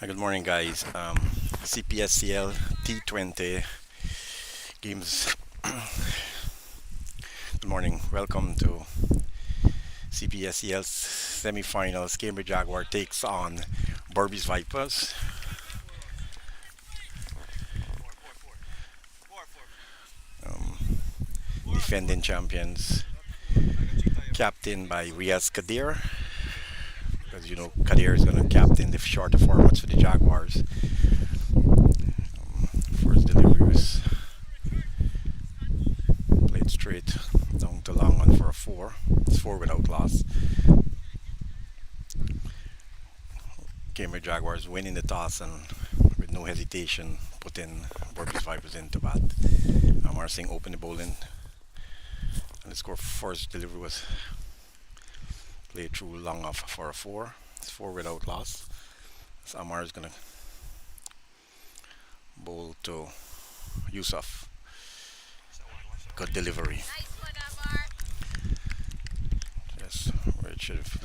Good morning, guys. CPSCL T20 games. Good morning. Welcome to CPSCL's semifinals. Cambridge Jaguar takes on Barbies Vipers. Um, Defending champions, captained by Riaz Kadir. Because you know Kadir is going to captain the shorter formats for the Jaguars. First delivery was played straight down to long one for a four. It's four without loss. Cambridge Jaguars winning the toss and with no hesitation putting Barbies Vipers into bat. Amar Singh opened the bowling and the score first delivery was played through long off for a four. It's four without loss. So Amar is gonna bowl to Yusuf. Good delivery. Yes, where it should have.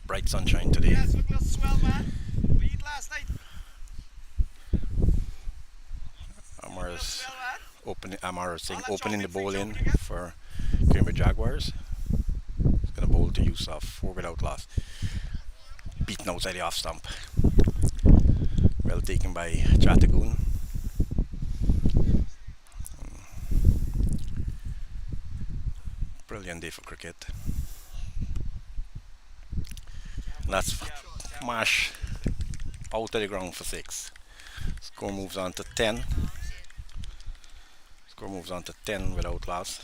Bright sunshine today. Yes, look, little swell, man. We eat last night. Amar is Swell, man. Amar Singh All that opening the chocolate, free bowling chocolate again. for Cambridge Jaguars. He's gonna bowl to Yusuf, four without loss. Beaten outside the off stump. Well taken by Chatagoon. Brilliant day for cricket. And that's Mash out of the ground for six. Score moves on to 10. Score moves on to 10 without loss.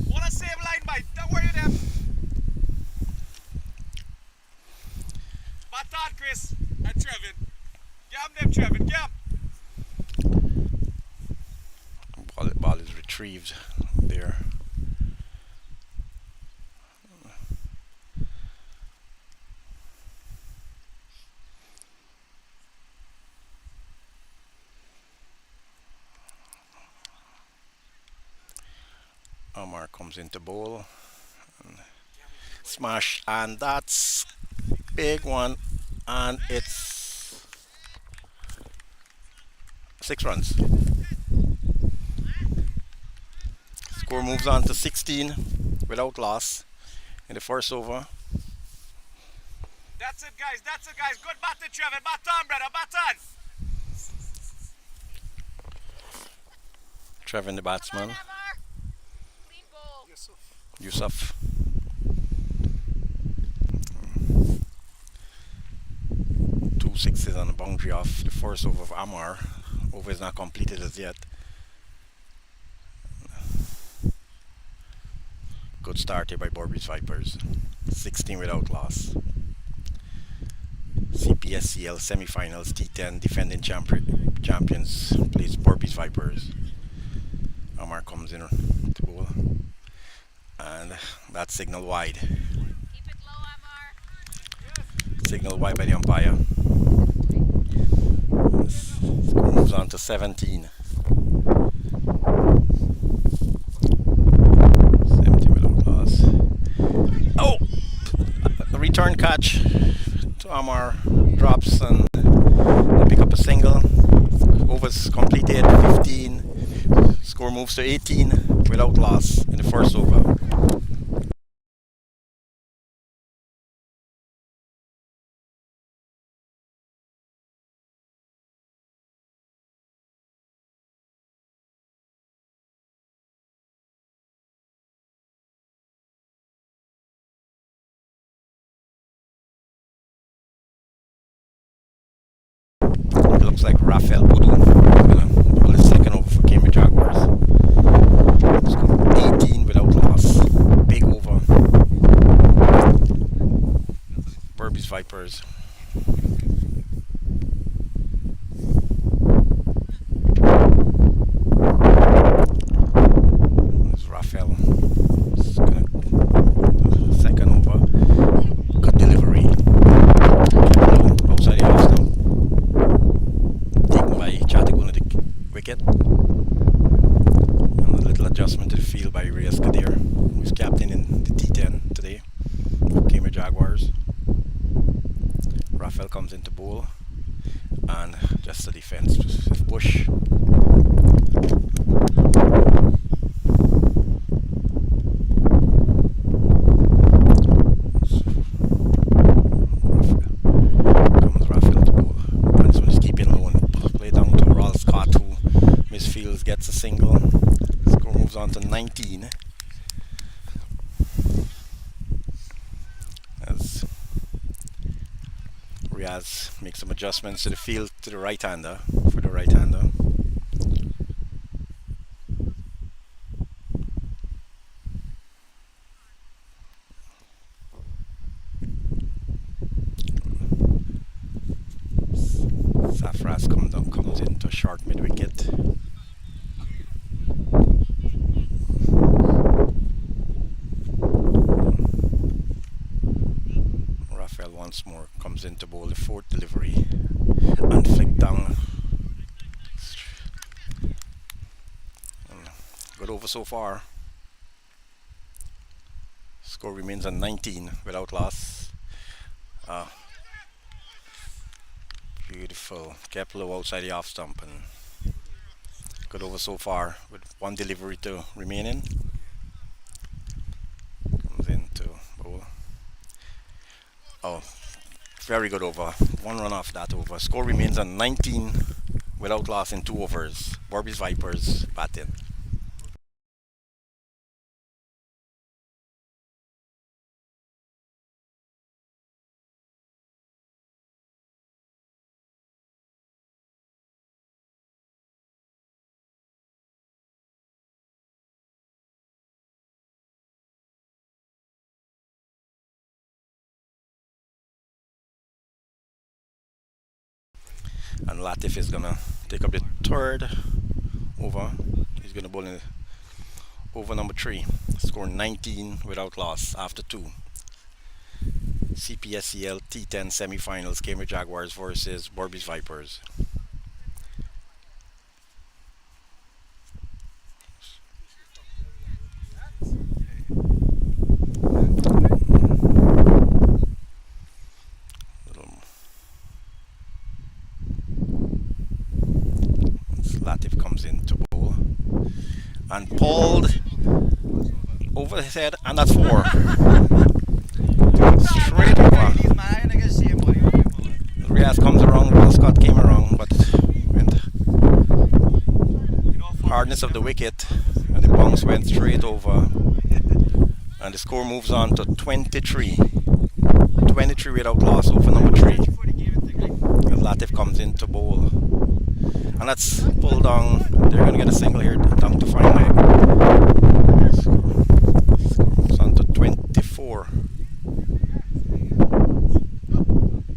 What a save line, mate. Don't worry them. Baton, Chris. And Trevin. Get them, Trevin. Get 'em. Ball is retrieved there. Omar comes into bowl. And smash, and that's big one, and it's 6 runs. Score moves on to 16 without loss in the first over. That's it, guys. That's it, guys. Good baton, Trevin. Baton, brother. Baton. Trevin, the batsman. Yusuf. Two sixes on the boundary off the first over of Amar. Over is not completed as yet. Good start here by Barbies Vipers. 16 without loss. CPSCL semifinals T10 defending champions plays Barbies Vipers. Amar comes in to bowl. And that's signal wide. Keep it low, Amar. Signal wide by the umpire. Score moves on to 17. 17 without loss. Oh! A return catch to Amar drops and they pick up a single. Overs completed 15. Score moves to 18 without loss in the first over. It looks like Rafael Boudou gonna pull the second over for Cambridge Jaguars. Score 18 without loss. Big over. Barbies Vipers. There's Rafael. It's gonna second over. Good delivery. Outside the off stump. Taken by Chatagoon at the wicket. And a little adjustment to the field by Riaz Kadir, who's captain in the T10 today. comes into bowl, and just the defense. Bush. Comes Raphael to bowl. And this one is keeping low and play down to Ral Scott, who misfields, gets a single. Score moves on to 19. As Riaz makes some adjustments to the field to the right-hander, for the right-hander. Safras comes into a short mid-wicket. Raphael once more comes into bowl, the fourth delivery, and flick down. Good over so far. Score remains on 19 without loss. Beautiful. Kept low outside the off stump, and good over so far with one delivery to remaining. Comes into bowl. Oh, very good over. One run off that over. Score remains on 19 without loss in 2 overs. Barbies Vipers batting. And Latif is gonna take up the third over. He's gonna bowl in over number 3. Score 19 without loss after 2. CPSCL T10 semi-finals, Cambridge Jaguars versus Barbies Vipers. Latif comes into bowl and pulled over his head, and that's 4. Straight over. Riaz comes around, Will Scott came around, but with hardness of the wicket, and the bounce went straight over, and the score moves on to 23. 23 without loss over number 3. And Latif comes into bowl. And that's pulled down. They're going to get a single here down to fine leg. It's on to 24.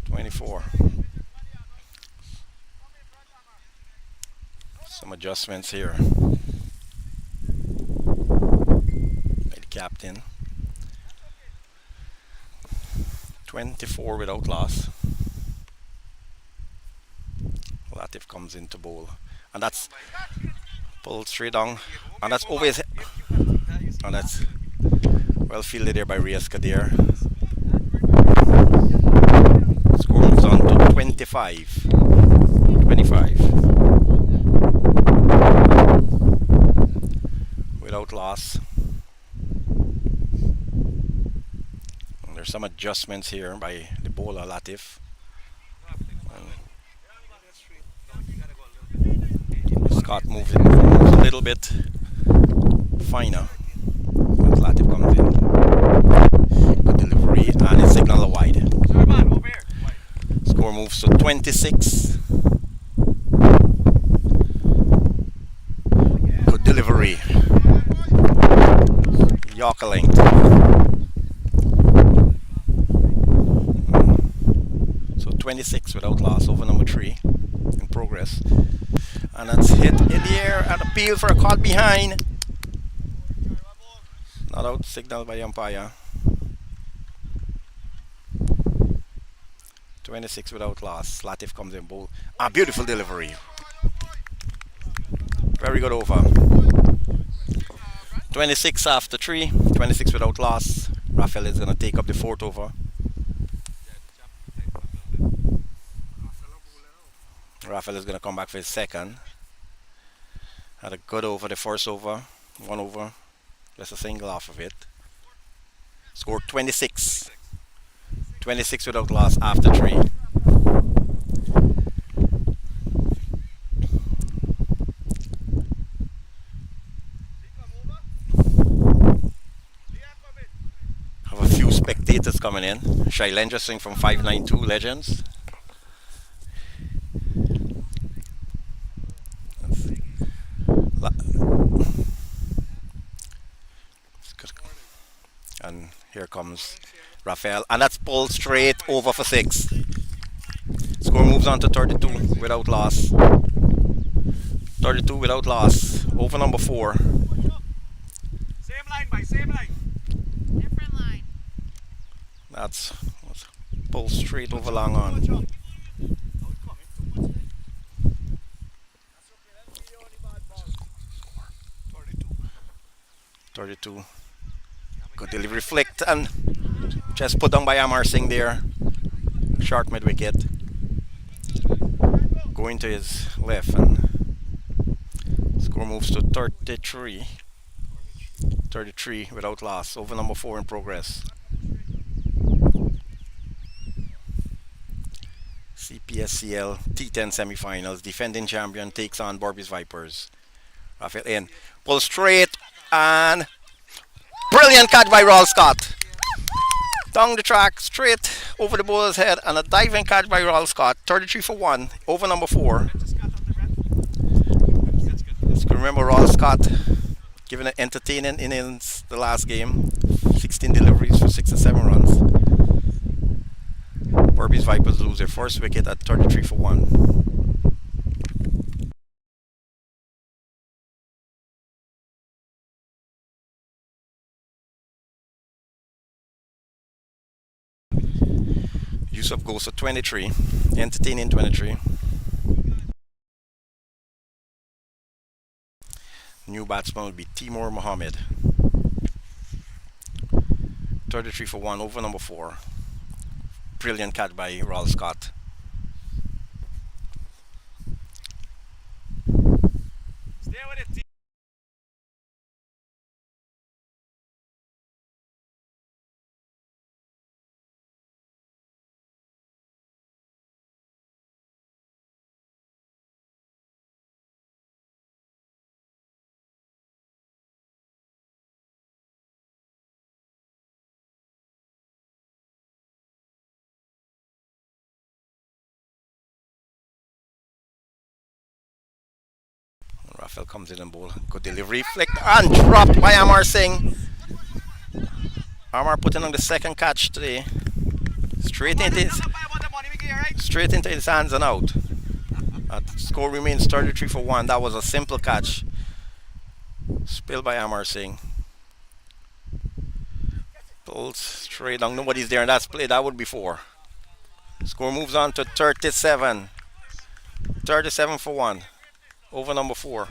24. Some adjustments here by the captain. 24 without loss. Latif comes into bowl, and that's pulled straight down, and that's over his head, and that's well fielded there by Reyes Kadir. Score moves on to 25. 25 without loss. And there's some adjustments here by the bowler Latif. Scott moves it a little bit finer as Latif comes in. Good delivery, and it's signal wide. Score moves to 26. Good delivery. Yorker length. So 26 without loss over number 3 in progress. And that's hit in the air and appeal for a caught behind. Not out, signal by umpire. 26 without loss. Latif comes in bowl. Beautiful delivery. Very good over. 26 after 3. 26 without loss. Raphael is going to take up the 4th over. Rafael is going to come back for his second. Had a good over the first over. One over. Just a single off of it. Scored 26. 26 without loss after 3. Have a few spectators coming in. Shailendra Singh from 592 Legends. And here comes Rafael, and that's pulled straight over for 6. Score moves on to 32 without loss. 32 without loss. Over number 4. Same line, by same line. Different line. That's pulled straight over long on. 32. Good delivery flicked and just put down by Amar Singh there. Short mid wicket. Going to his left and score moves to 33. 33 without loss. Over number 4 in progress. CPSCL T10 semi-finals. Defending champion takes on Borby's Vipers. Rafael in. Pull straight and brilliant catch by Raul Scott. Down the track, straight over the bowler's head, and a diving catch by Raul Scott. 33 for 1. Over number 4. Let's remember Raul Scott giving an entertaining innings the last game. 16 deliveries for 6 and 7 runs. Borby's Vipers lose their first wicket at 33 for 1. Yusuf goes to 23. Entertaining 23. New batsman will be Timur Mohammed. 33 for 1 over number 4. Brilliant catch by Raul Scott. Stay with it, team. Rafael comes in and bowl. Good delivery, flicked and dropped by Amar Singh. Amar putting on the second catch today. Straight into his hands and out. Score remains 33 for 1. That was a simple catch. Spilled by Amar Singh. Pulled straight down. Nobody's there, and that's play. That would be 4. Score moves on to 37. 37 for 1. Over number 4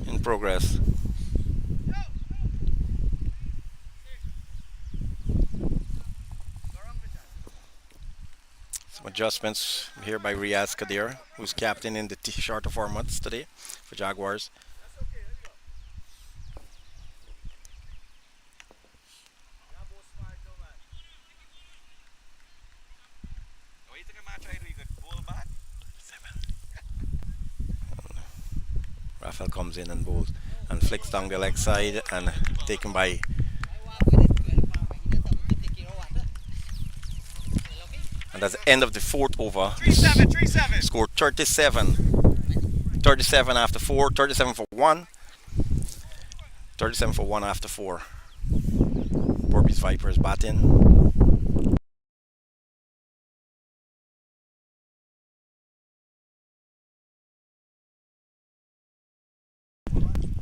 in progress. Some adjustments here by Riaz Kadir, who's captain in the shorter formats today for Jaguars. Rafael comes in and bowls and flicks down the leg side and taken by and that's the end of the 4th over. 3-7. Scored 37. 37 after 4, 37 for 1. 37 for 1 after 4. Borby's Vipers batting.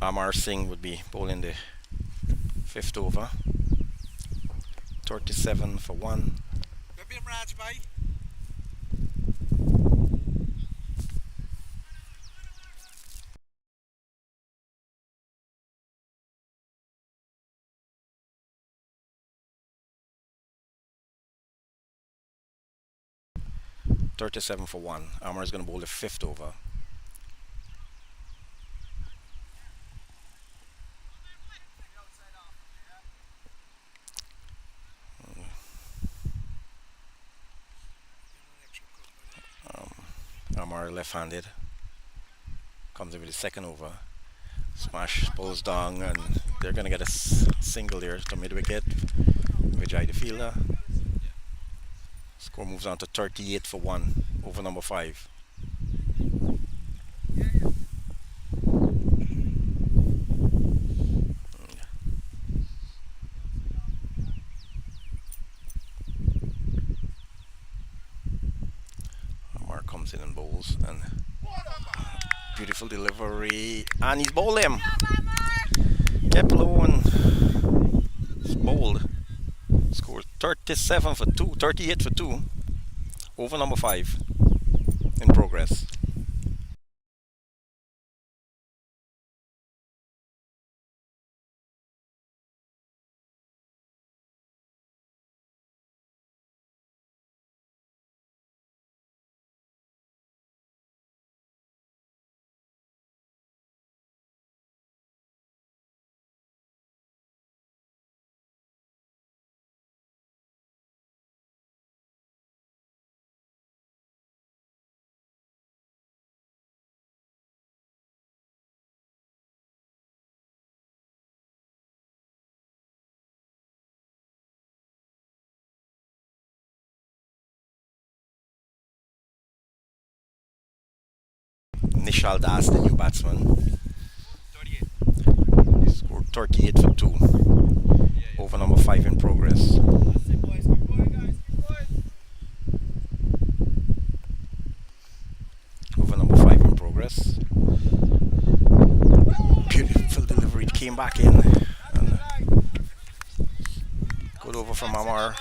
Amar Singh would be bowling the 5th over. 37 for 1. 37 for 1. Amar is going to bowl the fifth over. Amar left-handed. Comes in with the second over. Smash pulls down, and they're going to get a single there to mid-wicket. Vijay the fielder. Score moves on to 38 for 1 over number 5. Amar comes in and bowls, and beautiful delivery, and he's bowled him. Kept low and it's bowled. Scored 37 for 2, 38 for 2 over number 5 in progress. Nishal Das, the new batsman, 38. scored 38 for 2 over number 5 in progress. That's it, boys. Keep going, guys. Keep going. Over number 5 in progress. Beautiful delivery, it came back in. And good over from Amar.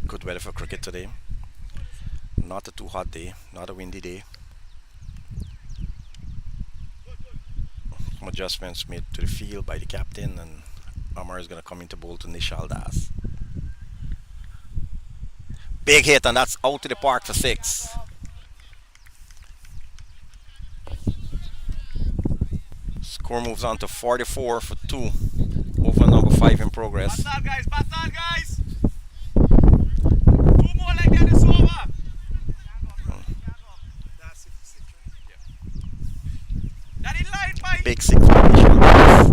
Good weather for cricket today. Not a too hot day, not a windy day. Some adjustments made to the field by the captain, and Amar is going to come into bowl to Nishal Das. Big hit, and that's out to the park for 6. Score moves on to 44 for 2 over number 5 in progress. Back on, guys. Back on, guys. 2 more like that, it's over. That's it. Yeah. That in line, Mike. Big 6 for Nishal Das.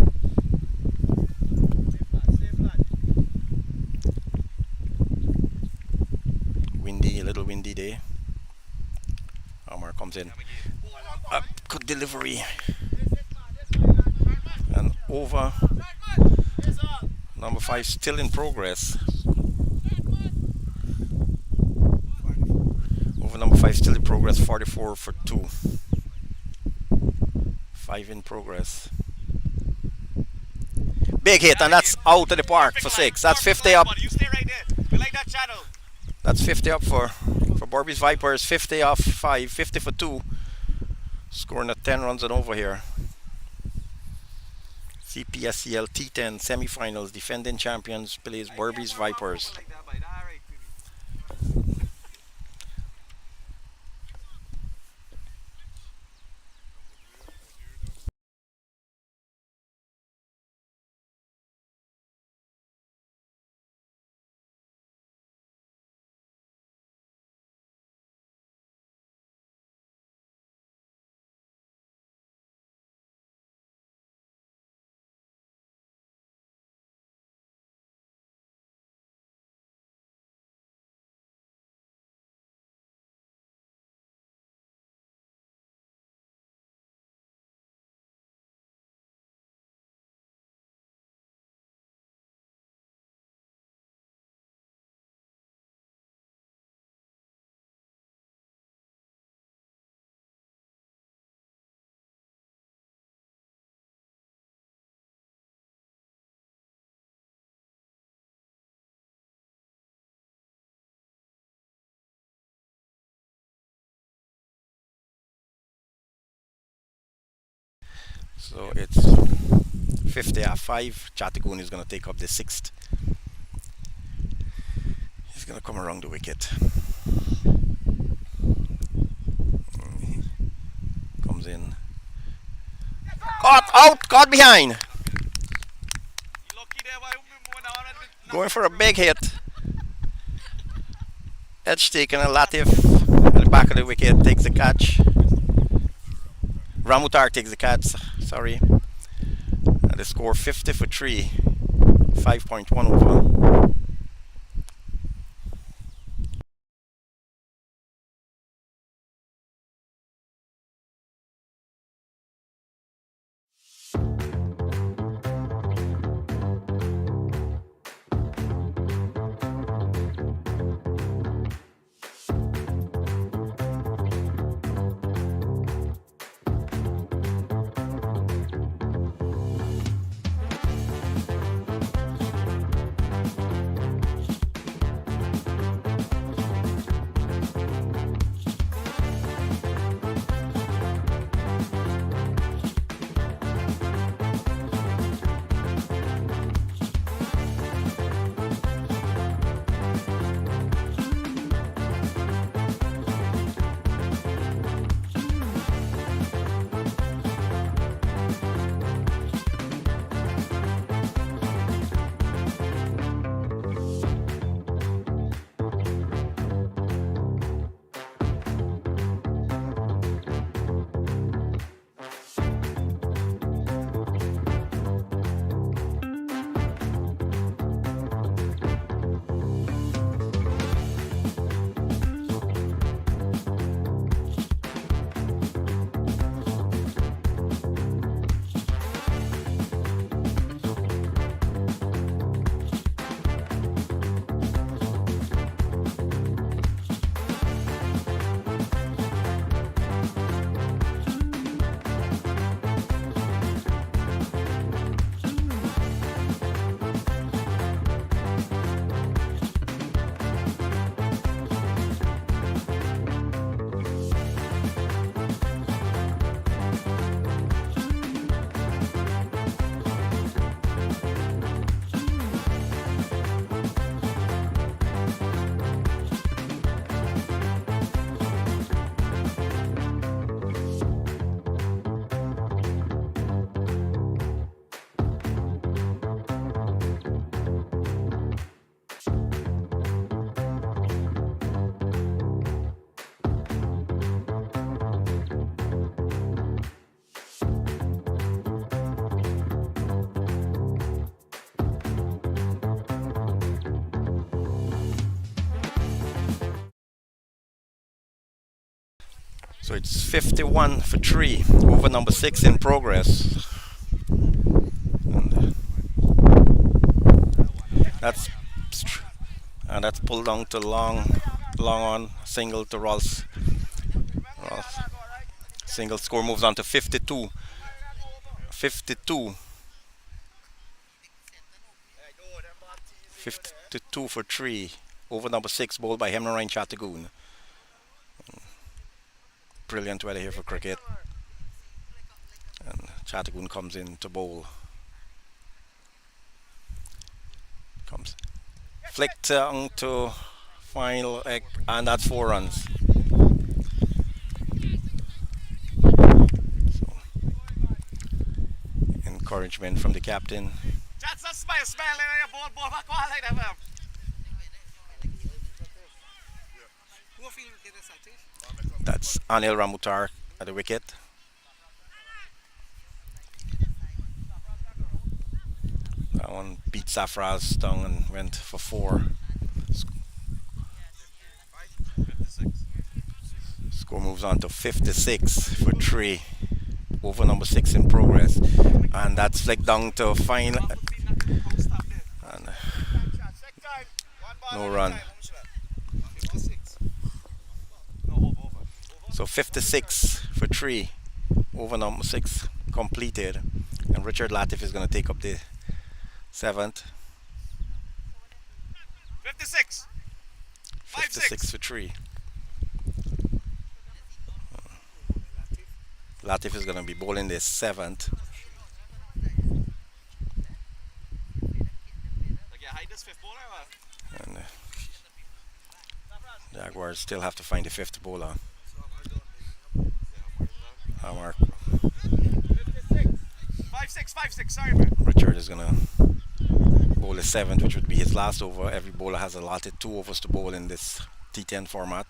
Windy, a little windy day. Amar comes in. Good delivery. And over. Number 5 still in progress. Over number 5 still in progress, 44 for 2. 5 in progress. Big hit, and that's out of the park for 6. That's 50 up. You stay right there. We like that channel. That's 50 up for Borby's Vipers. 50 off 5, 50 for 2. Scoring at 10 runs and over here. CPSCL T10 semi-finals. Defending champions plays Borby's Vipers. So it's 50-5. Chataguna is going to take up the sixth. He's going to come around the wicket. Comes in. Caught out, caught behind. Lucky there, why Going for a big hit. Edge taken, and Latif at the back of the wicket takes the catch. Ramutar takes the catch, sorry. And they score 50 for 3. 5.1 over. So it's 51 for 3. Over number 6 in progress. That's that's pulled down to long on, single to Ross. Single score moves on to 52. 52 for 3. Over number 6, bowled by Hemnarain Chataguna. Brilliant weather here for cricket. And Chataguna comes in to bowl. Comes flicked down to final, and that's 4 runs. So, encouragement from the captain. That's a smile in your ball back on like that, man. That's Anil Ramutar at the wicket. That one beat Safraz down and went for 4. Score moves on to 56 for 3. Over number 6 in progress. And that's flicked down to final. And no run. So 56 for 3. Over number 6 completed. And Richard Latif is going to take up the 7th. 56. 56 for 3. Latif is going to be bowling the 7th. get hide this fifth bowler. And Jaguars still have to find the fifth bowler. Mark 5-6. Sorry, man. Richard is gonna bowl the seventh, which would be his last over. Every bowler has allotted 2 overs to bowl in this T10 format.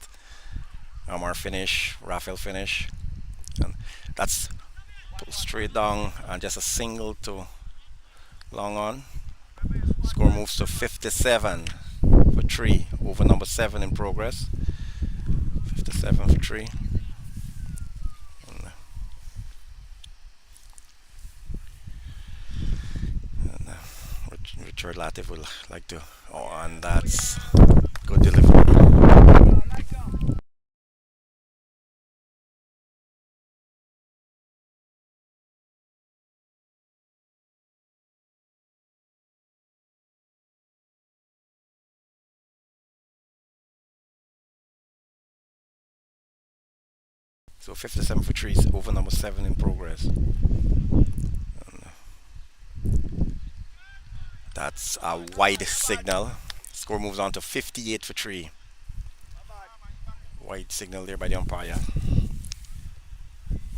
Amar finish, Raphael finish, and that's pull straight down and just a single to long on. Score moves to 57 for 3 over number 7 in progress. 57 for 3. Richard Latif will like to. Oh, and that's good delivery. So 57 for 3 is over number 7 in progress. And that's a wide signal. Score moves on to 58 for 3. Wide signal there by the umpire.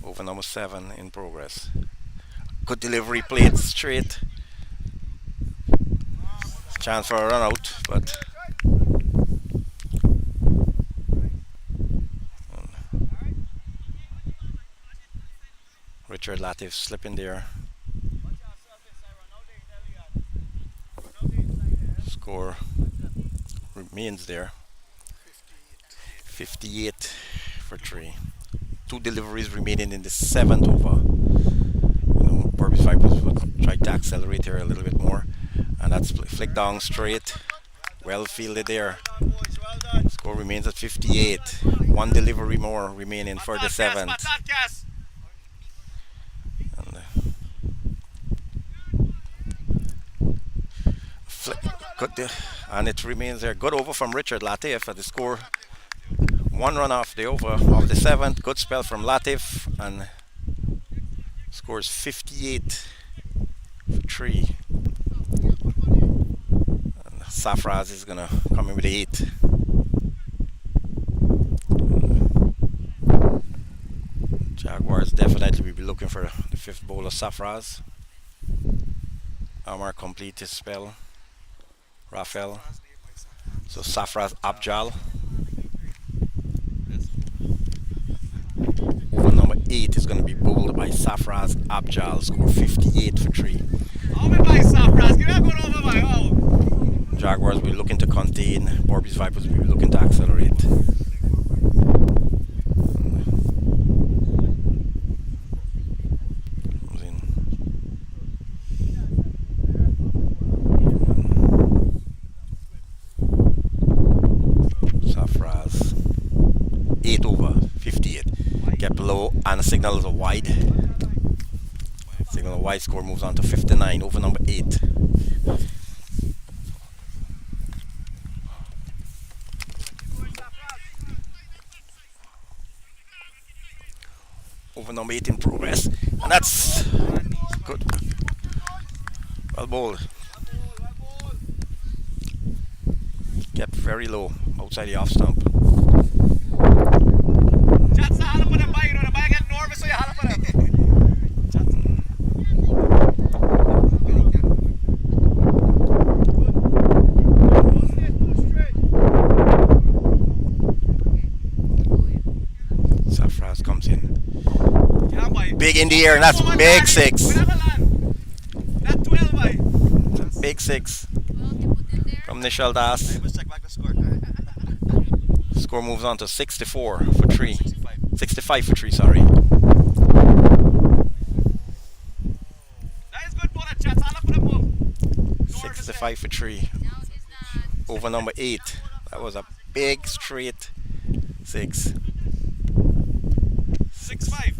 Over number 7 in progress. Good delivery, played straight. Chance for a run out, but Richard Latif slipping there. Score remains there. 58 for 3. 2 deliveries remaining in the 7th over. Burbage Vipers will try to accelerate here a little bit more. And that's flicked down straight. Well fielded there. Score remains at 58. 1 delivery more remaining for the 7th. Good, and it remains there. Good over from Richard Latif at the score. 1 run off the over of the 7th. Good spell from Latif, and scores 58 for 3. And Safraz is gonna come in with the 8. Jaguars definitely will be looking for the 5th bowler, Safraz. Amar complete his spell. Raphael. So Safraz Abjal. Over number 8 is going to be bowled by Safraz Abjal. Score 58 for 3. Jaguars will be looking to contain. Borby's Vipers will be looking to accelerate. And the signal is a wide. Signal a wide, score moves on to 59 over number 8. Over number 8 in progress. And that's good. Well bowled. Kept very low outside the off stump. Safraz comes in. Big in the air, and that's big 6. Big 6 from Nishal Das. Score moves on to 64 for 3. 65 for 3, sorry. 65 for 3. Over number 8. That was a big straight 6. 6-5.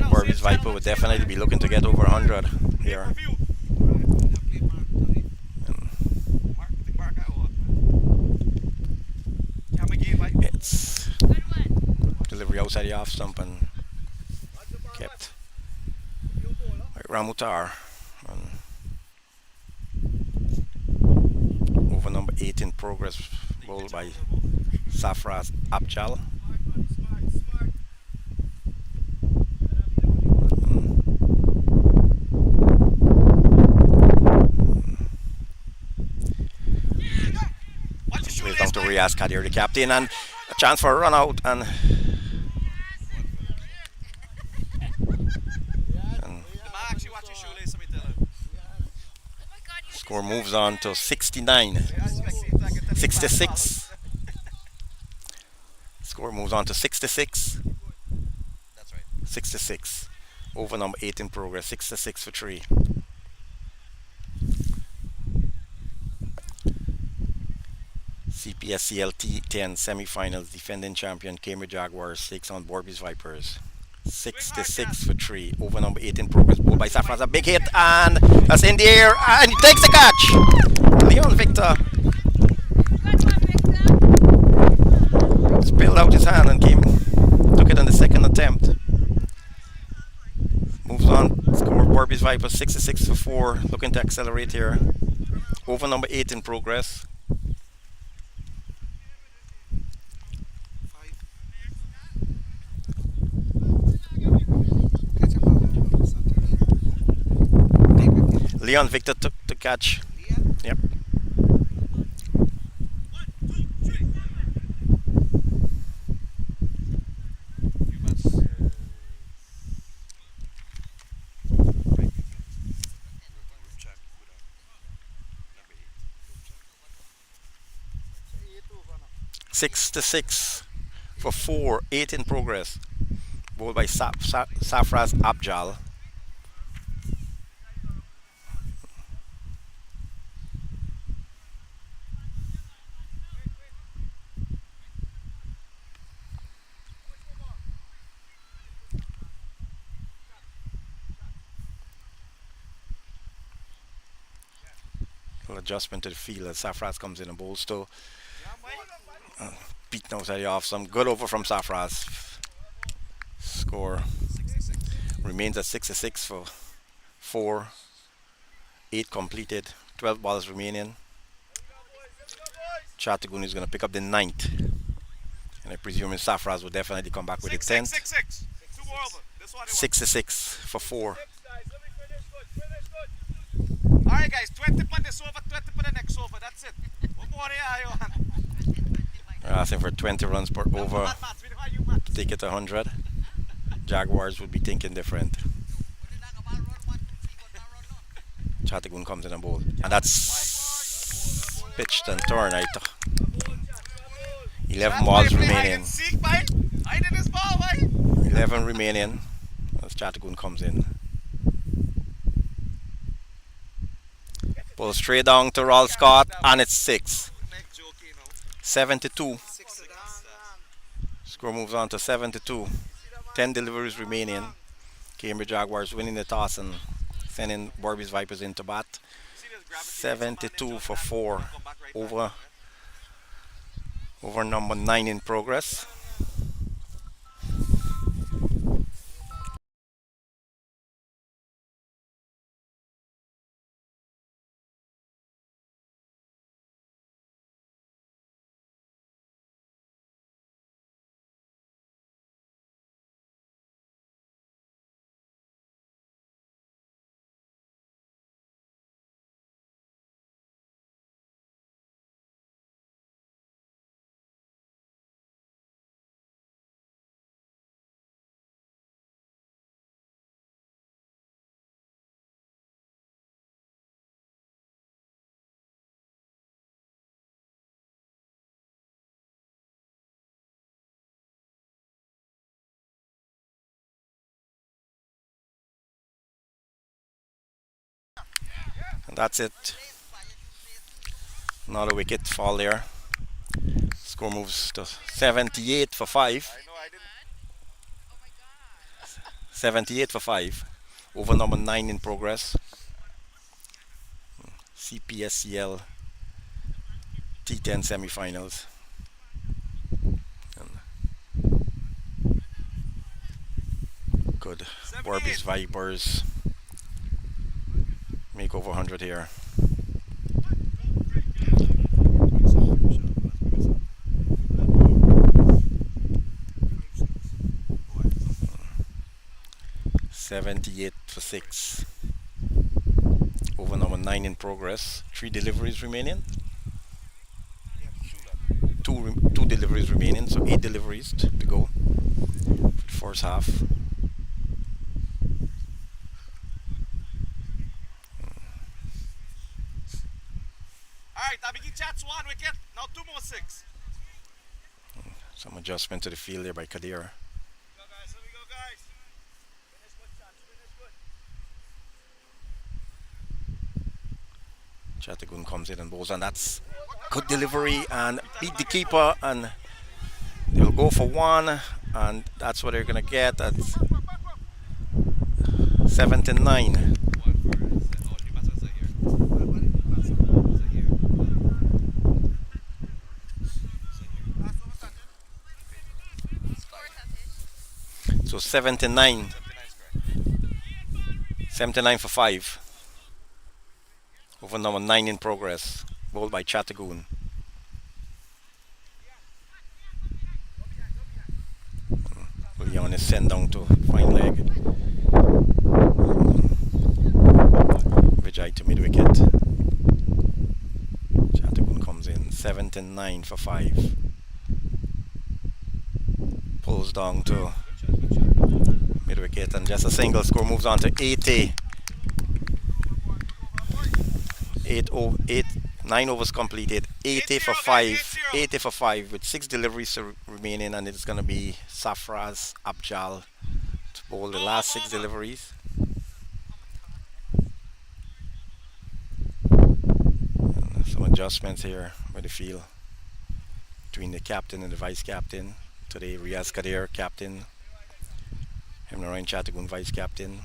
Borby's Viper would definitely be looking to get over 100 here. It's delivery outside the off stump and kept Ramutar. And over number 8 in progress, bowled by Safraz Abjal. Plays down to Riaz Kadir, the captain, and a chance for a run out. And score moves on to 69. 66. Score moves on to 66. 66. Over number 8 in progress. 66 for 3. CPSCL T10 semi-finals, defending champion Cambridge Jaguars takes on Borby's Vipers. 66 for 3. Over number 8 in progress. Bowled by Safraz. A big hit, and that's in the air, and he takes the catch. Leon Victor spilled out his hand and took it on the second attempt. Moves on. Score Borby's Vipers 66 for 4. Looking to accelerate here. Over number 8 in progress. Leon Victor took the catch. Yep. Six to six for 4. 8 in progress. Bowled by Safraz Abjal. Adjustment to the field as Safraz comes in and bowls to beaten outside the off. Some good over from Safraz. Score remains at 66 for 4. 8 completed. 12 balls remaining. Chattagoon is going to pick up the 9th. And I presume Safraz will definitely come back with the 10th. 66 for 4. Alright guys, 20 for this over, 20 for the next over, that's it. What more are you on? We're asking for 20 runs per over to take it to 100. Jaguars would be thinking different. Chattagoon comes in and bowl. And that's pitched and torn out. 11 balls remaining. 11 remaining as Chattagoon comes in. Pull straight down to Raul Scott, and it's 6. 72. Score moves on to 72. 10 deliveries remaining. Cambridge Jaguars winning the toss and sending Borby's Vipers into bat. 72 for 4. Over number 9 in progress. And that's it. Another wicket fall there. Score moves to 78 for 5. 78 for 5. Over number 9 in progress. CPSCL T10 semi-finals. Good. Borby's Vipers make over 100 here. $78 for 6. Over number 9 in progress. 3 deliveries remaining. Two deliveries remaining, so 8 deliveries to go for the first half. Alright, I begin chats 1 wicket. Now 2 more 6. Some adjustment to the field there by Kadir. Go guys, here we go guys. Finish good chats, finish good. Chatagun comes in and bowls, and that's good delivery and beat the keeper, and they'll go for 1, and that's what they're gonna get. That's 7-9. So 7-9. 79 for 5. Over number 9 in progress. Bowled by Chatagun. Leon is sent down to fine leg. Vijay to mid wicket. Chatagun comes in. 7-9 for 5. Pulls down to mid wicket, and just a single score moves on to 80. 9 overs completed, 80 for 5, 80 for 5 with 6 deliveries remaining, and it's going to be Safraz Abjal to bowl the last 6 deliveries. And some adjustments here with the field between the captain and the vice captain. Today Riaz Kadir captain, Hemnarayan Chatagun vice captain.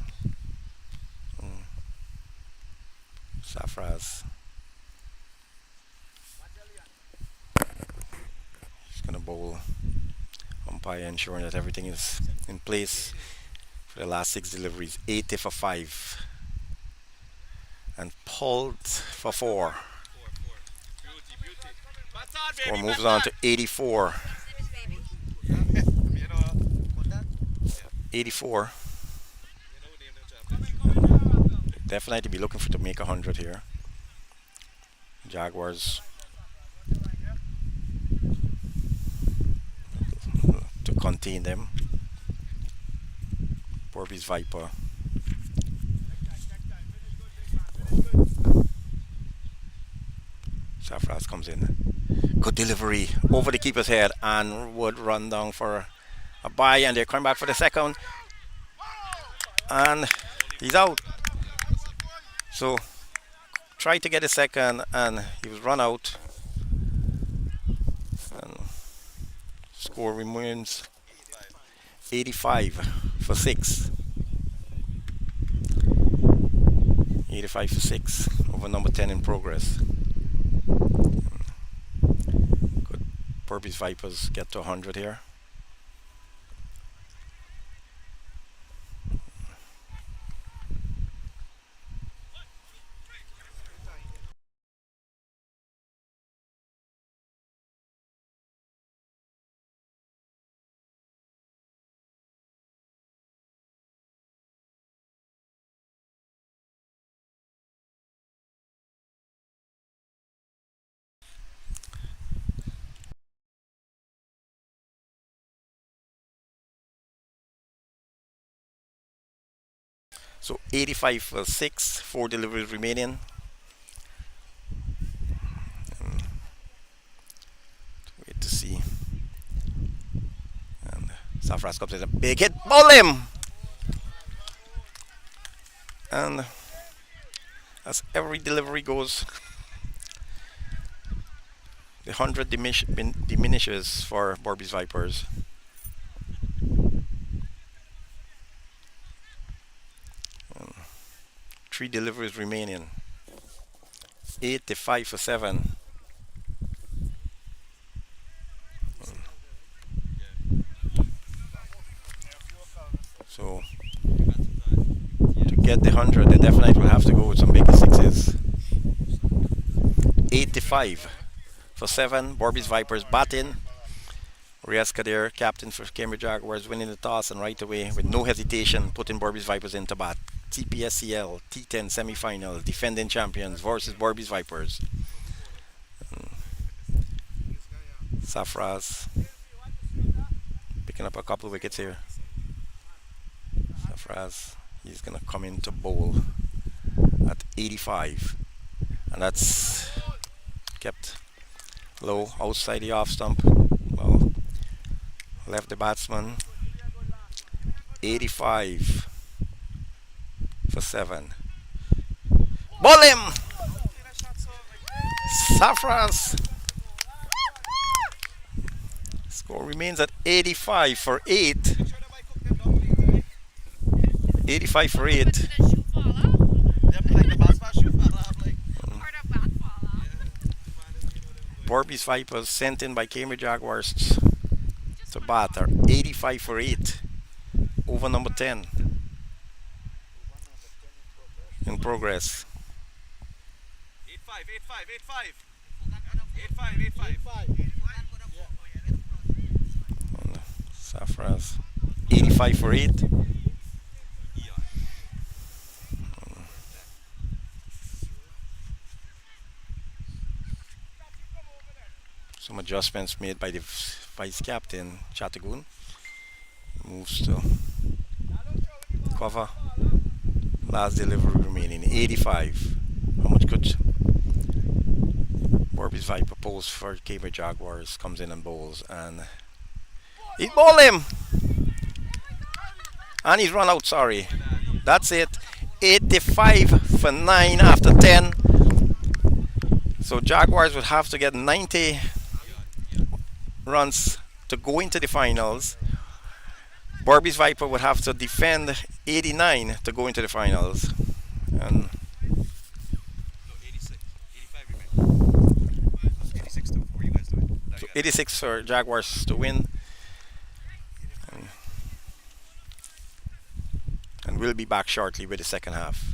Safraz. He's going to bowl. Umpire ensuring that everything is in place for the last 6 deliveries. 80 for 5. And pulled for 4. Score moves on to 84. 84. Definitely be looking for to make 100 here. Jaguars to contain them. Borby's Viper. Safraz comes in. Good delivery over the keeper's head, and would run down for a bye, and they're coming back for the second. And he's out. So tried to get a second, and he was run out. And score remains 85 for 6. 85 for 6 over number 10 in progress. Good. Purpose Vipers get to 100 here. So 85 for 6, 4 deliveries remaining. Wait to see. And Safraz comes in a big hit. Bowl him! And as every delivery goes, the 100 diminishes for Borby's Vipers. 3 deliveries remaining. 85 for 7. So to get the 100, they definitely will have to go with some big sixes. 85 for 7. Borby's Vipers batting. Reyes Kadir, captain for Cambridge Jaguars, winning the toss and right away, with no hesitation, putting Borby's Vipers into bat. TPSCL T10 semifinals, defending champions versus Borby's Vipers. Safras picking up a couple of wickets here. Safras, he's going to come into bowl at 85. And that's kept low outside the off stump. Well, left the batsman. 85 for 7. Ball him! Safras. Score remains at 85 for 8. 85 for 8. Did the shoe fall off? Borby's Vipers sent in by Cambridge Jaguars to bat are 85 for 8 over number 10 in progress. 85, 85, 85. 85, 85. And Safras 85 for 8. Some adjustments made by the vice captain Chatagoon. Moves to cover. Last delivery remaining 85. How much could Borby's Viper propose for Cambridge Jaguars? Comes in and bowls and he bowled him, and he's run out. Sorry, that's it. 85 for 9 after 10. So Jaguars would have to get 90 runs to go into the finals. Borby's Viper would have to defend 89 to go into the finals. And 86, 85 remain. 86 to 4, you guys do it. so 86 for Jaguars to win. And we'll be back shortly with the second half.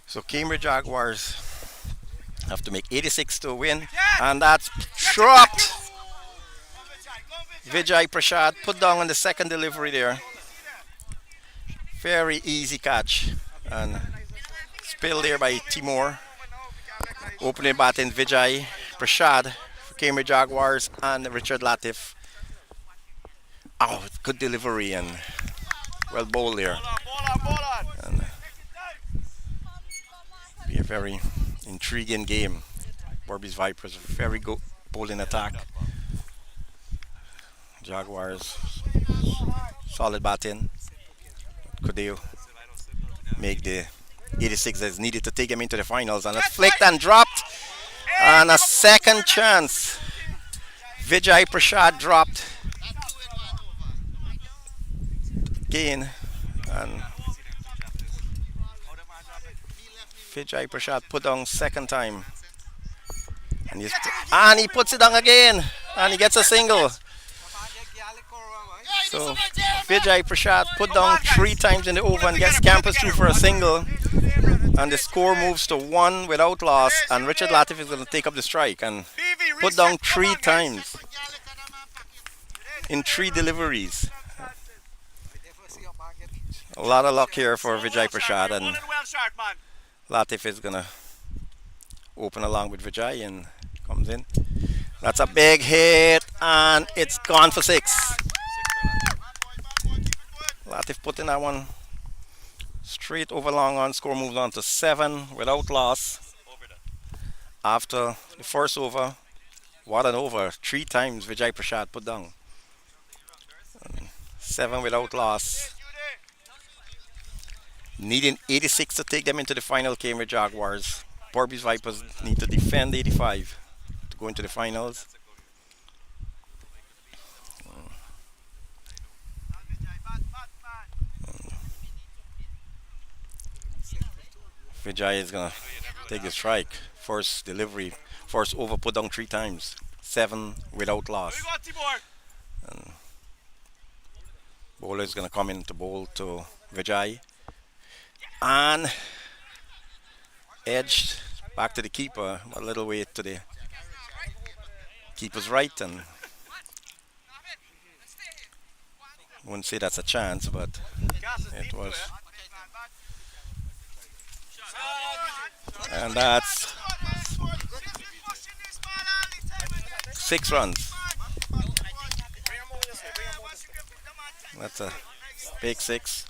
So Cambridge Jaguars have to make 86 to win, and that's dropped. Vijay Prashad put down on the second delivery there. Very easy catch, and spill there by Timur. Opening batting Vijay Prashad for Cambridge Jaguars and Richard Latif. Oh, good delivery and well bowled there. And be a very intriguing game. Borby's Vipers, very good bowling attack. Jaguars, solid batting. Could they make the 86 that's needed to take them into the finals? And it's flicked and dropped. And a second chance. Vijay Prashad dropped again. And Vijay Prashad put down second time. And he puts it down again. And he gets a single. So Vijay Prashad put down 3 times in the over and gets campus through for a single. And the score moves to 1 without loss. And Richard Latif is going to take up the strike and put down 3 times in 3 deliveries. A lot of luck here for Vijay Prashad, and Latif is going to open along with Vijay and comes in. That's a big hit, and it's gone for 6. Latif put in that one straight over long on. Score moves on to 7 without loss. After the first over, what an over. 3 times Vijay Prashad put down. 7 without loss. Needing 86 to take them into the final, Cambridge Jaguars. Borby's Vipers need to defend 85 to go into the finals. Vijay is going to take the strike. First delivery, first over put down 3 times. 7 without loss. And bowler is going to come in to bowl to Vijay. And edged back to the keeper, a little way to the keeper's right, and wouldn't say that's a chance, but it was. And that's 6 runs. That's a big 6.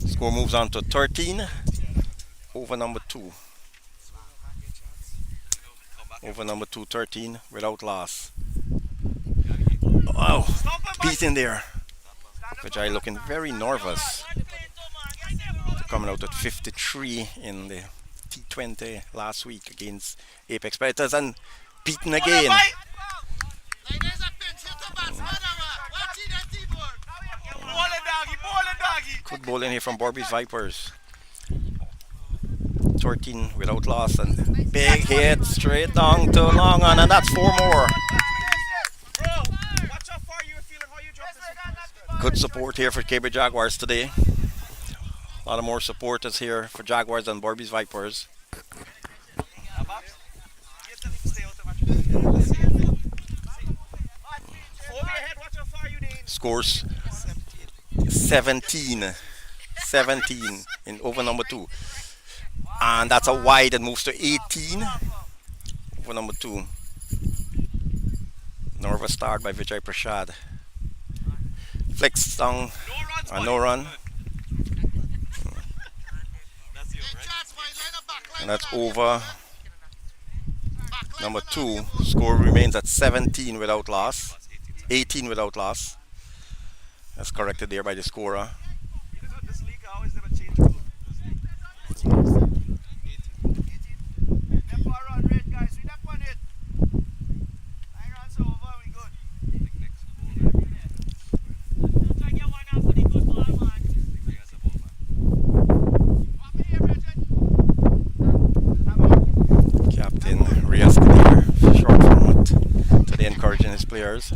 Score moves on to 13. Over number 2. Over number 2, 13 without loss. Wow, beat in there. Vijay looking very nervous. Coming out at 53 in the T20 last week against Apex Predators and beaten again. Good bowling here from Borby's Vipers. 13 without loss and big hit straight down to long on, and that's 4 more. Good support here for Cambridge Jaguars today. A lot of more supporters here for Jaguars than Borby's Vipers. Scores 17 in over number 2. And that's a wide that moves to 18 over number 2. Nervous start by Vijay Prashad. Flicks down, no run. And that's over number 2. Score remains at 17 without loss. 18 without loss. That's corrected there by the scorer. Captain Riasca short format today encouraging his players.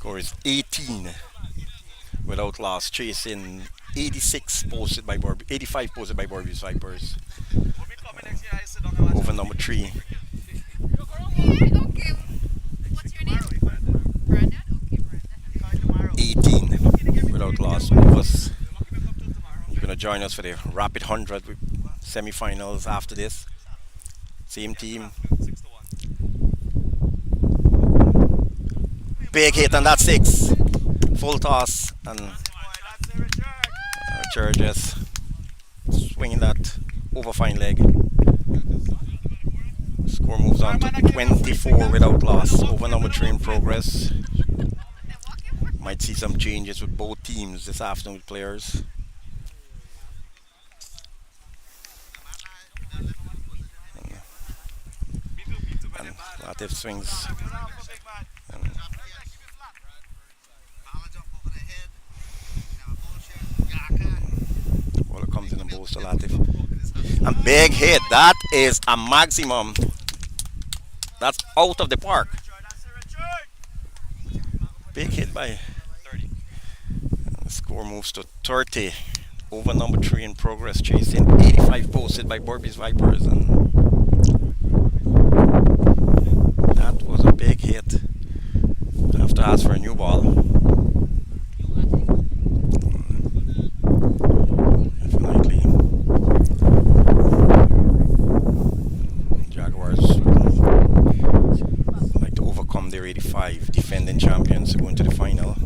Score is 18 without loss, chasing 86 posted by 85 posted by Borby's Vipers. When we come in next year, I sit down and watch Over number 3. Okay, okay. What's your name? Brandon? Okay, Brandon. 18 without loss. Overs. You're gonna join us for the Rapid 100 semi-finals after this. Same team. 6 to 1. Big hit on that 6. Full toss and Boy, that's it, Richard. Richard just swinging that over fine leg. Score moves on to 24 without loss. Over number 3 in progress. Might see some changes with both teams this afternoon with players. And Latif swings. And ball comes in the bowl to Latif. And big hit. That is a maximum. That's out of the park. Big hit by 30. And the score moves to 30. Over number 3 in progress, chasing 85 posted by Borby's Vipers, and that was a big hit. I have to ask for a new ball. Definitely. Jaguars like to overcome their 85 defending champions to go into the final.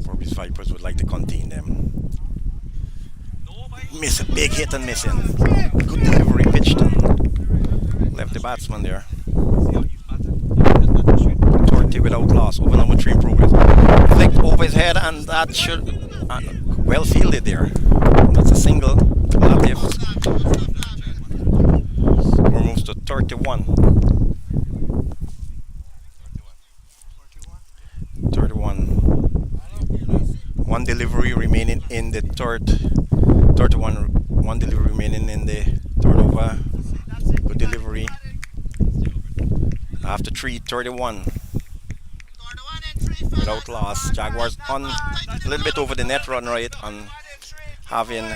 Borby's Vipers would like to contain them. Miss a big hit and missing. Good delivery pitched and left the batsman there. 30 without loss. Over number 3 in progress. Flicked over his head and that should well fielded there. That's a single to Latif. Score moves to 31. 31. One delivery remaining in the third. 31. One delivery remaining in the third over. Good delivery. After 3, 31. Without loss. Jaguars on a little bit over the net run rate and having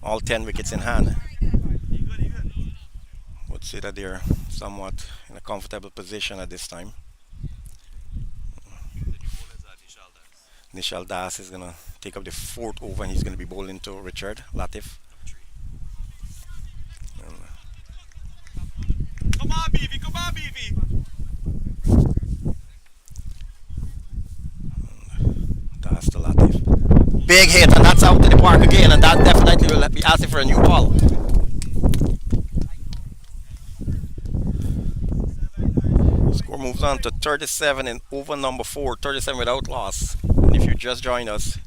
all 10 wickets in hand. Would say that they're somewhat in a comfortable position at this time. Nishal Das is going to take up the 4th over and he's going to be bowling to Richard Latif. Come on, BV, come on, BV. Das to Latif. Big hit and that's out to the park again and that definitely will be asking for a new ball. Score moves on to 37 in over number 4, 37 without loss. And if you just joined us,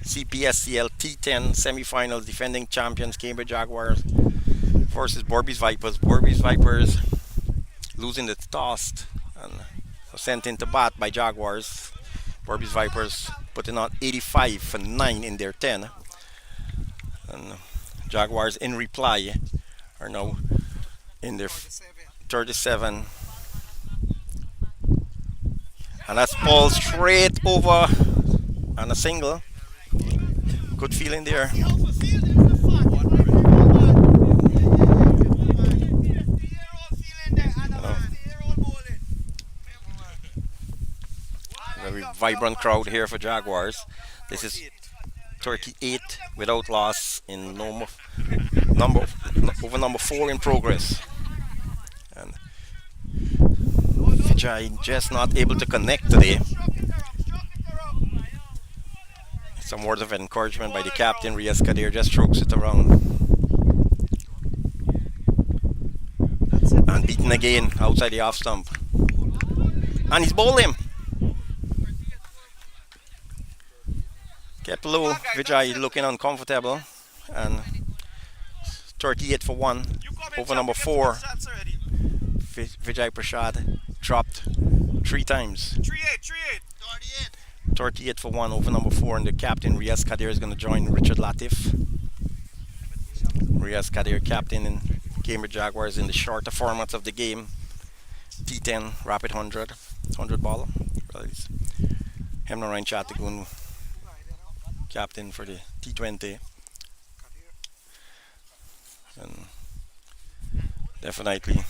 CPSCL T10 semi-finals, defending champions Cambridge Jaguars versus Borby's Vipers. Borby's Vipers losing the toss and sent into bat by Jaguars. Borby's Vipers putting on 85 for 9 in their 10. And Jaguars in reply are now in their 37. And that's ball straight over and a single. Good feeling there. Very vibrant crowd here for Jaguars. This is 38 without loss in number over number 4 in progress. And Vijay just not able to connect today. Some words of encouragement by the captain, Riaz Kadir, just strokes it around. And beaten again outside the off stump. And he's bowled him. Kept low, Vijay looking uncomfortable. And 38 for 1 over number 4. Vijay Prashad dropped 3 times. 38. 38 for 1 over number 4, and the captain Riaz Kadir is going to join Richard Latif. Riaz Kadir, captain in Cambridge Jaguars in the shorter formats of the game. T10 Rapid 100 ball. Release. Him and Ryan Chattigoon, captain for the T20. And definitely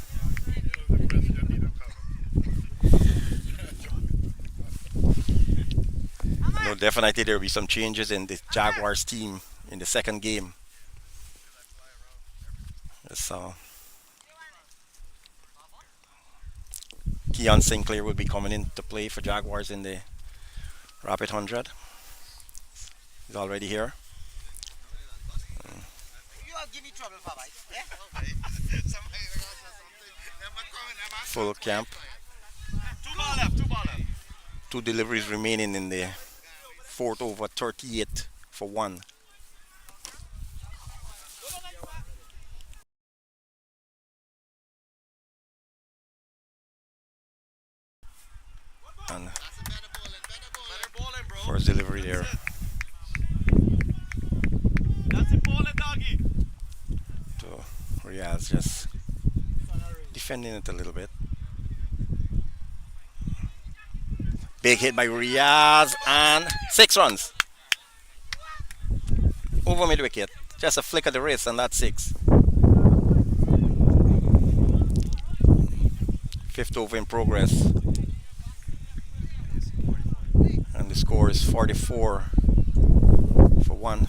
no, definitely there will be some changes in the Jaguars team in the second game. So Keon Sinclair will be coming into play for Jaguars in the Rapid 100. He's already here. Full camp. Two ball left. Two deliveries remaining in the fourth over, 38 for one. And Better bowling, bro. first delivery there. That's it, bowling, doggy. So Riaz just defending it a little bit. Big hit by Riaz and 6 runs. Over mid wicket. Just a flick of the wrist and that's 6. Fifth over in progress. And the score is 44 for 1.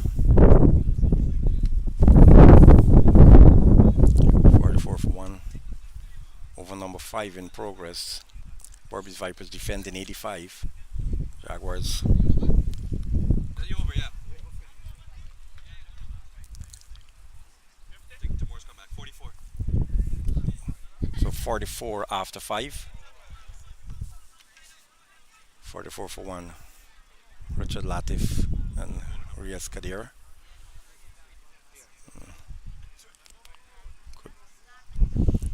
44 for 1. Over number 5 in progress. Barbies Vipers defending 85. Jaguars. Are you over, yeah? I think Timor's come back. 44. So 44 after 5. 44 for 1. Richard Latif and Riaz Kadir.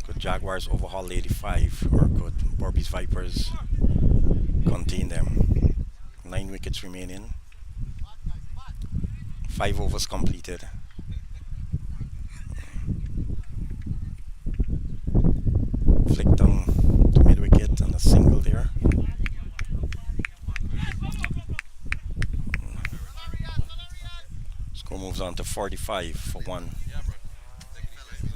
Could Jaguars overhaul 85 or could Barbies Vipers contain them? 9 wickets remaining. 5 overs completed. Flick down to mid wicket and a single there. Score moves on to 45 for 1. Yeah, bro. Take it easy.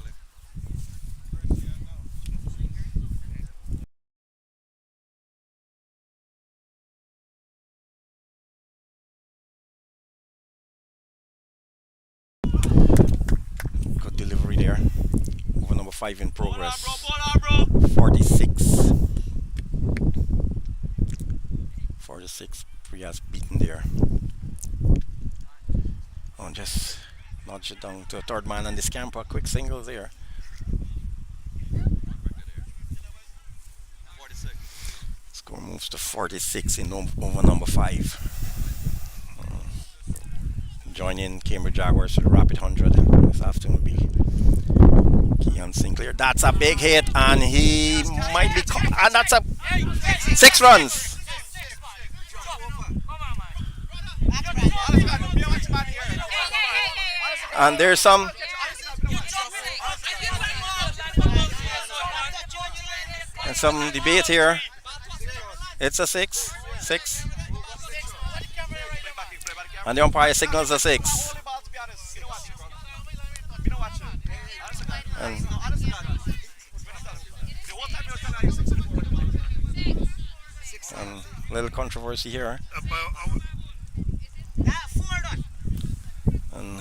Good delivery there. Over number 5 in progress. Ball on, bro. 46. 46. Priya's beaten there. Oh, just nudge it down to a third man and the scamper. Quick single there. 46. Score moves to 46 in over number 5. Joining Cambridge Jaguars for the Rapid 100 this afternoon will be Keon Sinclair. That's a big hit, and he might be. And that's a 6 runs. And there's some. And some debate here. It's a 6. 6. And the umpire signals a 6. And little controversy here. And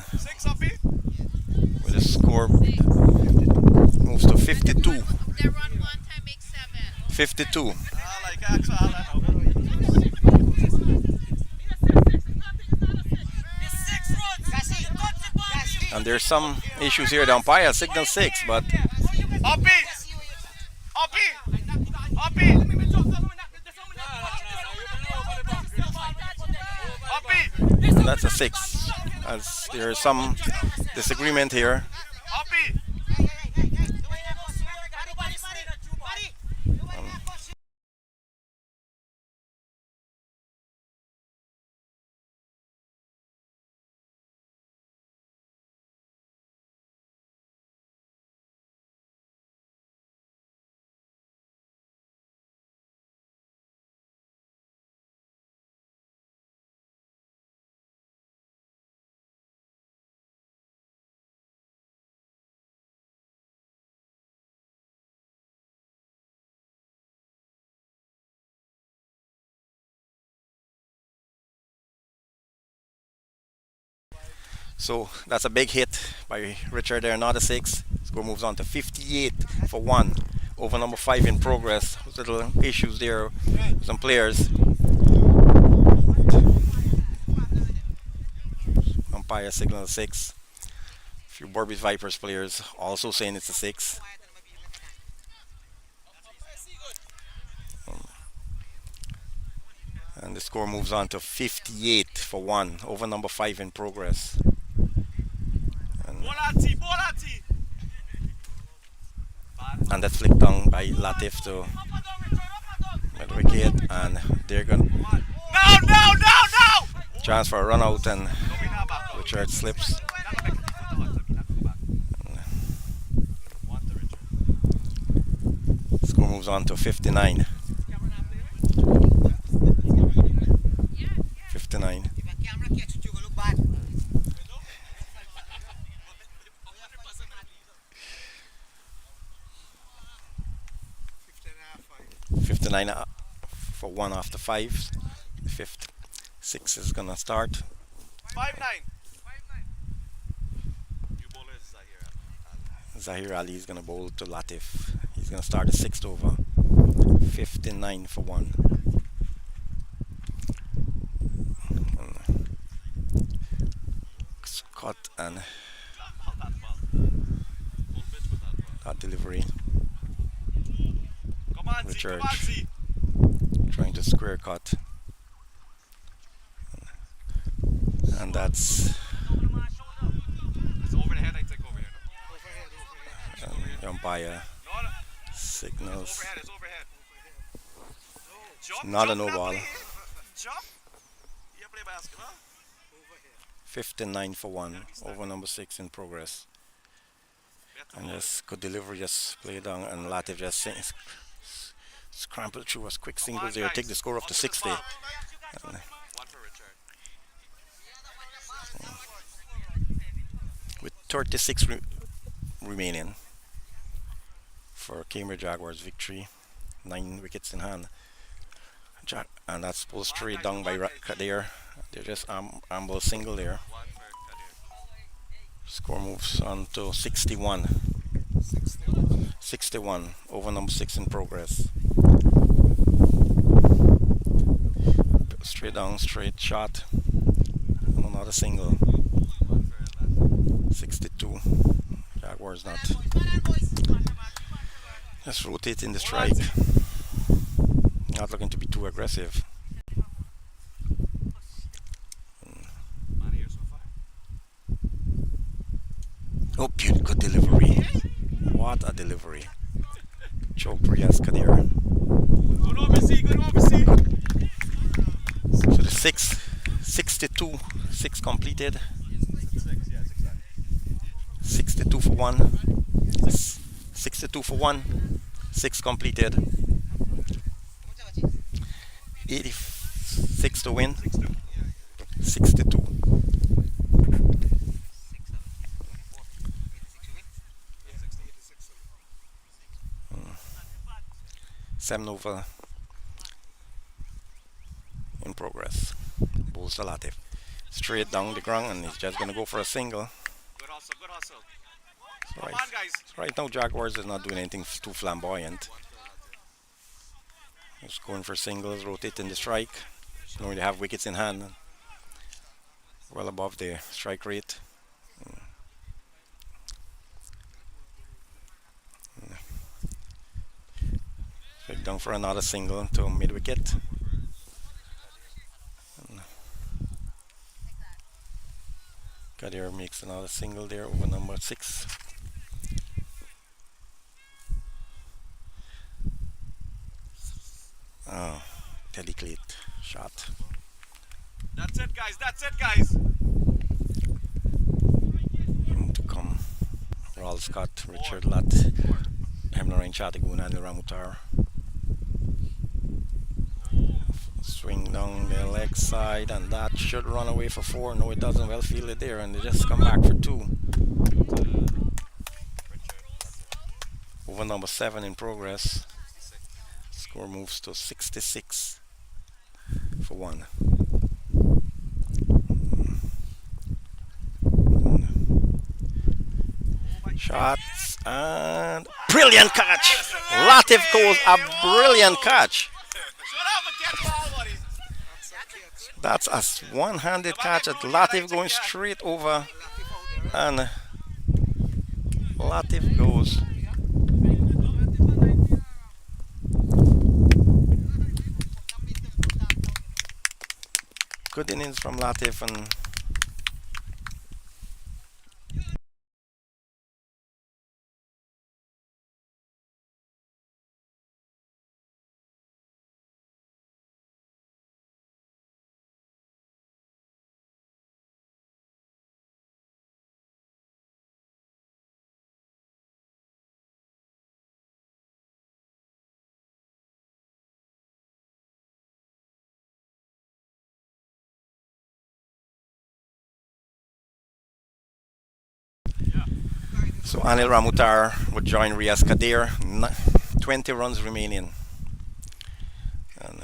with the score moves to 52. They run one time, make 7. 52. And there's some issues here. The umpire signals 6, but and that's a 6. As there is some disagreement here. So that's a big hit by Richard there, another six. Score moves on to 58 for one. Over number five in progress. Little issues there with some players. Umpire signal a six. Few Burbage Vipers players also saying it's a six. And the score moves on to 58 for one. Over number five in progress. And, Bolati, Bolati. and that flicked down by Latif to mid wicket, and they're gonna No, no, no, no! chance for a run out, and Richard slips. Score moves on to 59. 59. 59 for one after five. The fifth six is gonna start. 5-9. You bowlers are here. Zahir Ali is gonna bowl to Latif. He's gonna start the sixth over. 59 for one. Scott and that delivery. Come on, Z, Richard come on, Z. trying to square cut. And that's It's over the head, I take over here. the umpire No, no. signals. Overhead, it's overhead. Jump, Not a jump, no now ball. play. Jump. You play basketball? 59 for one. Over number six in progress. And just good delivery, just play it down, and Latif just scrambled through as quick singles there, take the score up to 60. And One for Richard. with 36 remaining for Cambridge Jaguars victory, 9 wickets in hand. And that's pulled straight down by Kadir. They're just amble single there. One for Kadir. Score moves on to 61. 61 over number six in progress. Straight down, straight shot. And another single. One for left. 62. Jaguars not. Just rotate in the strike. Not looking to be too aggressive. Man here so far. Oh, good delivery. What a delivery. Choked Riaz Kadir. Good over, Z, good over, Z. So the 62, 6 completed. 62 for one. 62 for one. 6 completed. 86 to win. 62. 7 over in progress. Bulls to Latif. Straight down the ground, and he's just going to go for a single. Good hustle, good hustle. So Come right, on, guys. so right now, Jaguars is not doing anything too flamboyant. Just going for singles, rotating the strike. Knowing they have wickets in hand. Well above the strike rate. Straight down for another single to mid wicket. Kadir makes another single there over number 6. Oh, delicate shot. That's it, guys. That's it, guys. To come. Ral Scott, Richard Lat, Hemnorain Chatiguna, and Ramutar. Swing down the leg side, and that should run away for 4. No, it doesn't. Well fielded there, and they just come back for 2. Over number 7 in progress. Score moves to 66 for 1. Shots and brilliant catch. Latif goes a brilliant catch. Shut up and get ball, buddy. That's a one-handed catch at Latif going straight over, and Latif goes. Good innings from Latif, and so Anil Ramutar would join Riaz Kadir. 20 runs remaining. And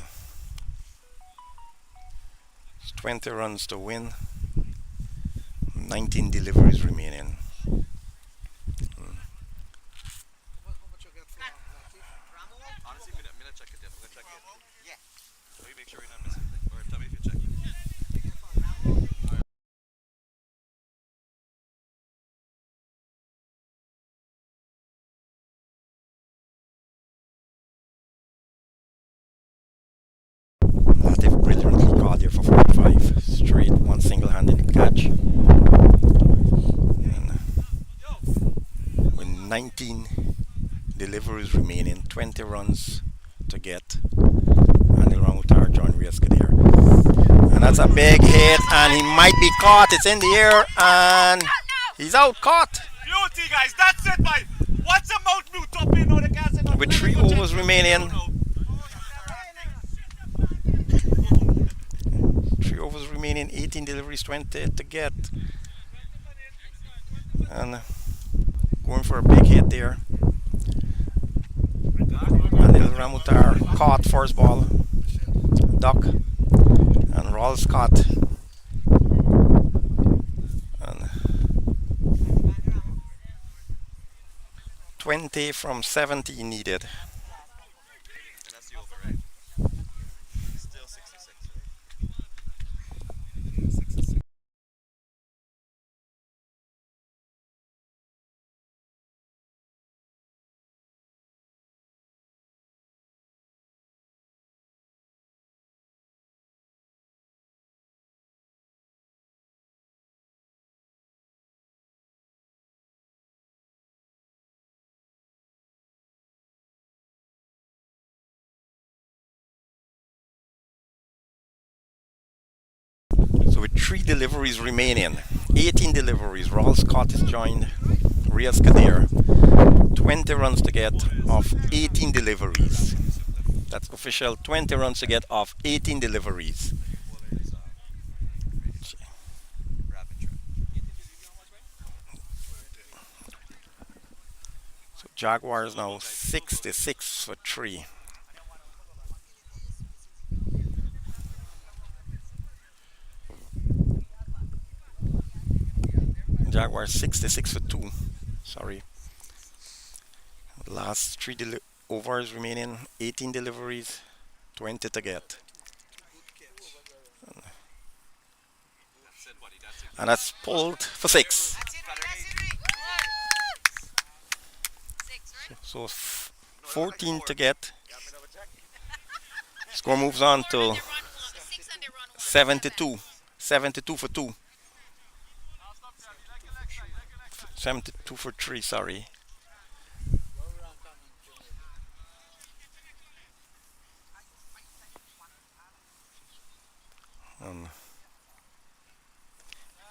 it's 20 runs to win. 19 deliveries remaining. Honestly, me not check it yet. I'm gonna check it. Yeah. So you make sure you're not missing anything. Or tell me if you check it. Latif brilliantly caught here for 45. Straight, one single-handed catch. And with 19 deliveries remaining, 20 runs to get. Anil Ramutar, John Riaz Kadir. And that's a big hit, and he might be caught. It's in the air, and he's out caught. Beauty, guys. That's it, boy. What's a mouth mute up in? No, the guys are not With 3 overs remaining. 3 overs remaining, 18 deliveries, 20 to get. And going for a big hit there. Anil Ramutar caught first ball. Duck. And Rawls caught. And 20 from 70 needed. And that's the over, right? Still 66, right? 66. So with 3 deliveries remaining, 18 deliveries, Rawls Scott is joined Riaz Kadir. 20 runs to get off 18 deliveries. That's official, 20 runs to get off 18 deliveries. So Jaguars now 66 for 3. Jaguars 66 for 2. Sorry. Last 3 overs remaining, 18 deliveries, 20 to get. And that's pulled for 6. So 14 to get. Score moves on to 72. 72 for 2. 72 for 3, sorry.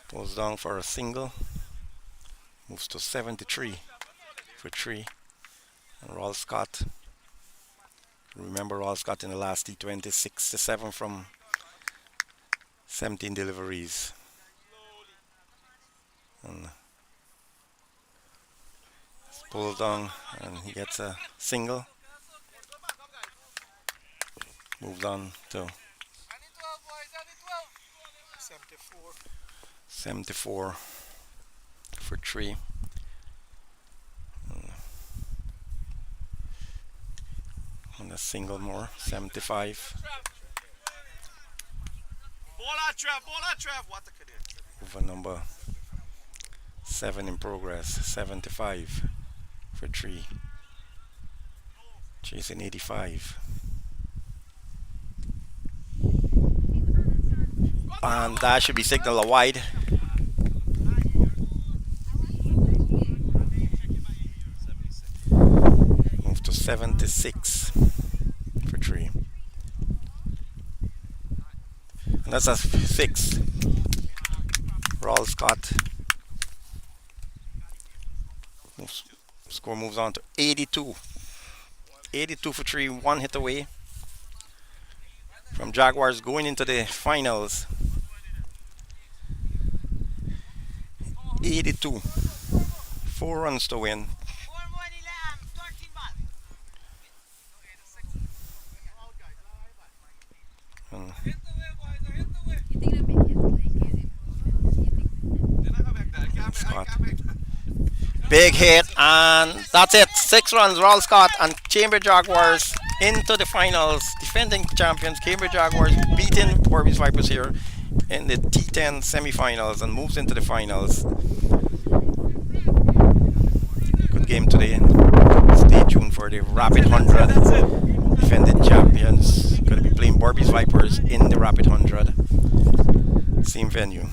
Pulls down for a single. Moves to 73 for 3. And Rawls Scott. Remember Rawls Scott in the last T20, 67 from 17 deliveries. And pulls down and he gets a single. Moved on to 74 for 3. And a single more, 75. Bola Trev, what the kid is. Over number 7 in progress, 75 for 3. Chasing 85. And that should be signal a wide. Move to 76 for 3. And that's a 6. Rawl Scott. Score moves on to 82. 82 for 3, 1 hit away from Jaguars going into the finals. 82. 4 runs to win. And Scott. Big hit, and that's it. 6 runs, Rawl Scott and Cambridge Jaguars into the finals. Defending champions, Cambridge Jaguars beating Borby's Vipers here in the T10 semi-finals and moves into the finals. Good game today. Stay tuned for the Rapid 100. Defending champions. Going to be playing Borby's Vipers in the Rapid 100. Same venue.